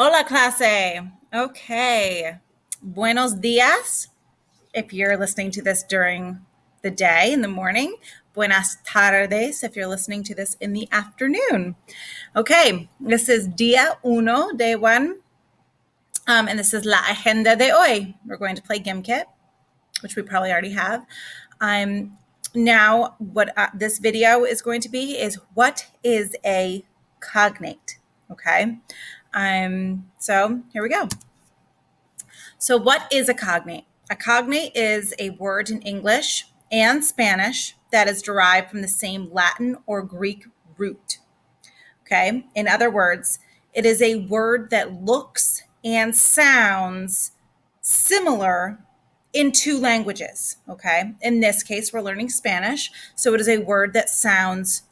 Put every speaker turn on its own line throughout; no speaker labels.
Hola, clase. Okay. Buenos dias. If you're listening to this during the day in the morning. Buenas tardes if you're listening to this in the afternoon. Okay. This is Dia Uno, day one. And this is La Agenda de Hoy. We're going to play Gimkit, which we probably already have. Now, what this video is going to be is what is a cognate? Okay. So here we go. So what is a cognate? A cognate is a word in English and Spanish that is derived from the same Latin or Greek root. Okay. In other words, it is a word that looks and sounds similar in two languages. Okay. In this case, we're learning Spanish. So it is a word that sounds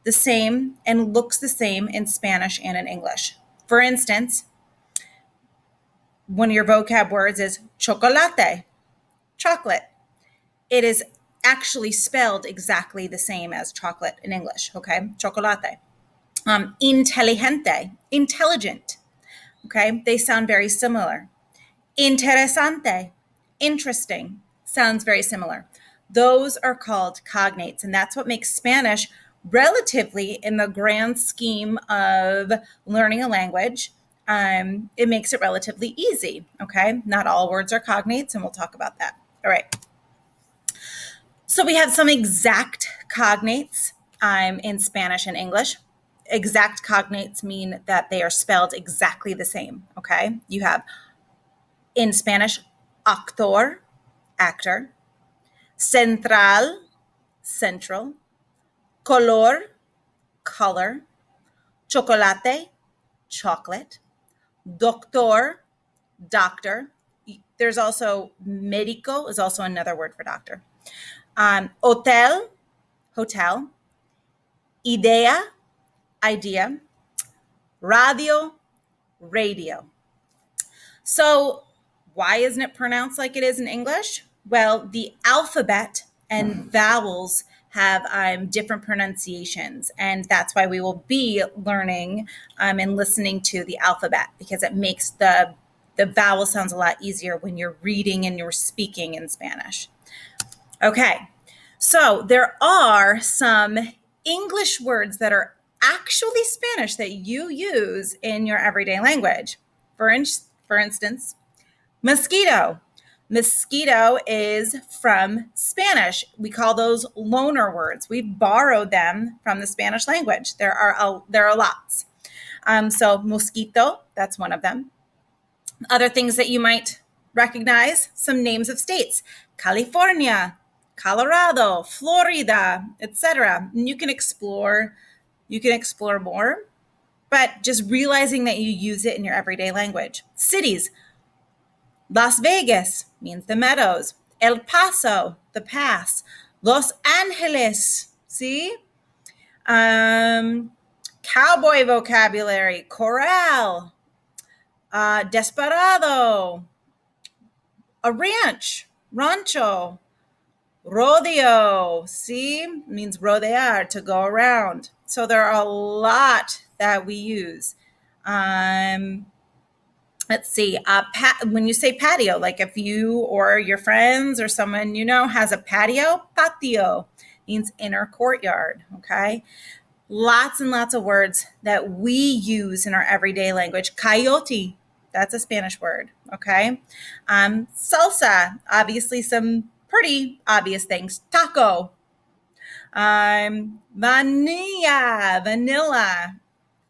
the same and looks the same in Spanish and in English. For instance, one of your vocab words is chocolate, chocolate. It is actually spelled exactly the same as chocolate in English, okay? Chocolate. Inteligente, intelligent, okay? They sound very similar. Interesante, interesting, sounds very similar. Those are called cognates, and that's what makes Spanish relatively, in the grand scheme of learning a language, it makes it relatively easy, okay? Not all words are cognates, and we'll talk about that. All right. So we have some exact cognates in Spanish and English. Exact cognates mean that they are spelled exactly the same, okay? You have, in Spanish, actor, actor, central, central, color, color, chocolate, chocolate, doctor, doctor. There's also médico is also another word for doctor. Hotel, hotel. Idea, idea. Radio, radio. So why isn't it pronounced like it is in English? Well, the alphabet and vowels have different pronunciations, and that's why we will be learning and listening to the alphabet, because it makes the vowel sounds a lot easier when you're reading and you're speaking in Spanish. Okay, so there are some English words that are actually Spanish that you use in your everyday language. For instance, mosquito. Mosquito is from Spanish. We call those loaner words. We borrowed them from the Spanish language. There are lots. So mosquito, that's one of them. Other things that you might recognize, some names of states: California, Colorado, Florida, etc. And you can explore more, but just realizing that you use it in your everyday language. Cities: Las Vegas means the meadows. El Paso, the pass. Los Angeles, see? Cowboy vocabulary: corral, desperado, a ranch, rancho, rodeo, see? Means rodear, to go around. So there are a lot that we use. Let's see, when you say patio, like if you or your friends or someone you know has a patio, patio means inner courtyard, okay? Lots and lots of words that we use in our everyday language. Coyote, that's a Spanish word, okay? Salsa, obviously some pretty obvious things. Taco. Vanilla.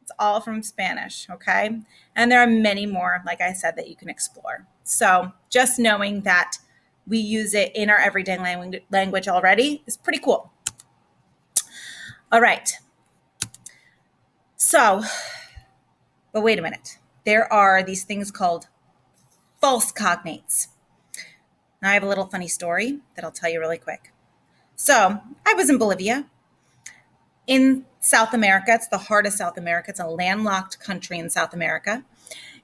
It's all from Spanish, okay? And there are many more, like I said, that you can explore. So just knowing that we use it in our everyday language already is pretty cool. All right. So, but wait a minute. There are these things called false cognates. Now I have a little funny story that I'll tell you really quick. So I was in Bolivia. In South America, it's the heart of South America. It's a landlocked country in South America.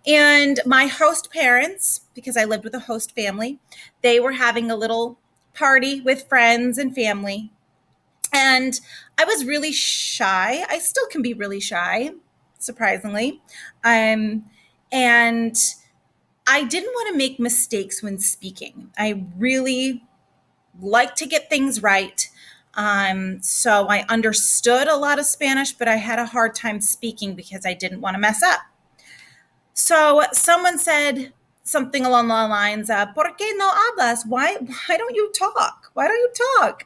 And my host parents, because I lived with a host family, they were having a little party with friends and family. And I was really shy. I still can be really shy, surprisingly. And I didn't want to make mistakes when speaking. I really like to get things right. So I understood a lot of Spanish, but I had a hard time speaking because I didn't want to mess up. So someone said something along the lines of, ¿Por qué no hablas? Why don't you talk? Why don't you talk?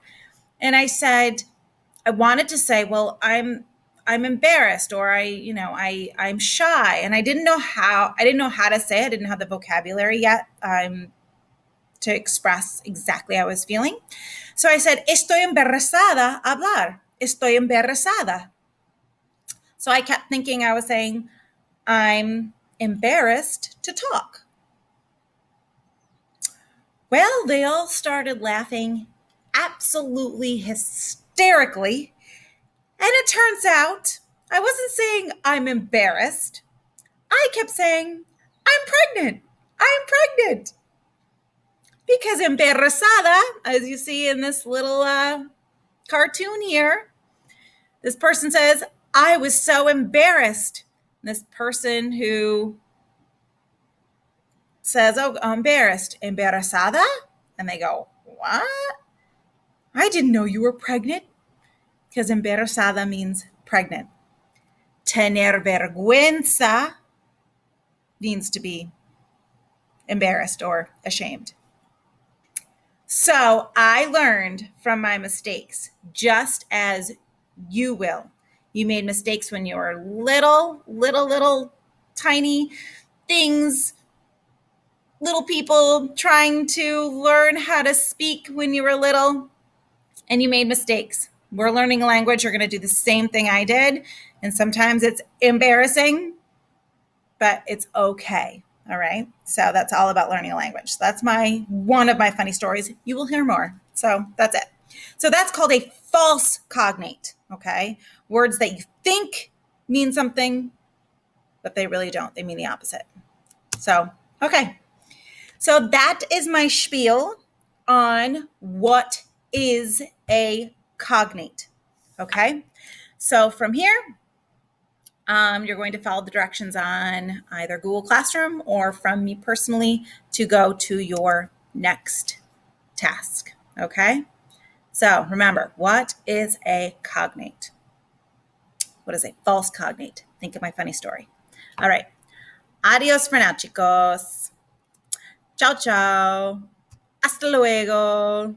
And I said, I wanted to say, well, I'm embarrassed, or I'm shy, and I didn't know how to say it. I didn't have the vocabulary yet to express exactly how I was feeling. So I said, estoy embarazada a hablar. Estoy embarazada. So I kept thinking I was saying, I'm embarrassed to talk. Well, they all started laughing absolutely hysterically. And it turns out I wasn't saying I'm embarrassed. I kept saying, I'm pregnant. I'm pregnant. Because embarazada, as you see in this little cartoon here, this person says, I was so embarrassed. And this person who says, oh, I'm embarrassed. Embarazada? And they go, what? I didn't know you were pregnant. Because embarazada means pregnant. Tener vergüenza means to be embarrassed or ashamed. So I learned from my mistakes, just as you will. You made mistakes when you were little, tiny things, little people trying to learn how to speak when you were little, and you made mistakes. We're learning a language. You're going to do the same thing I did. And sometimes it's embarrassing, but it's okay. All right. So that's all about learning a language. That's one of my funny stories. You will hear more. So that's it. So that's called a false cognate. Okay. Words that you think mean something, but they really don't. They mean the opposite. So, okay. So that is my spiel on what is a cognate. Okay. So from here, you're going to follow the directions on either Google Classroom or from me personally to go to your next task. Okay. So remember, what is a cognate? What is a false cognate? Think of my funny story. All right. Adios for now, chicos. Ciao, ciao. Hasta luego.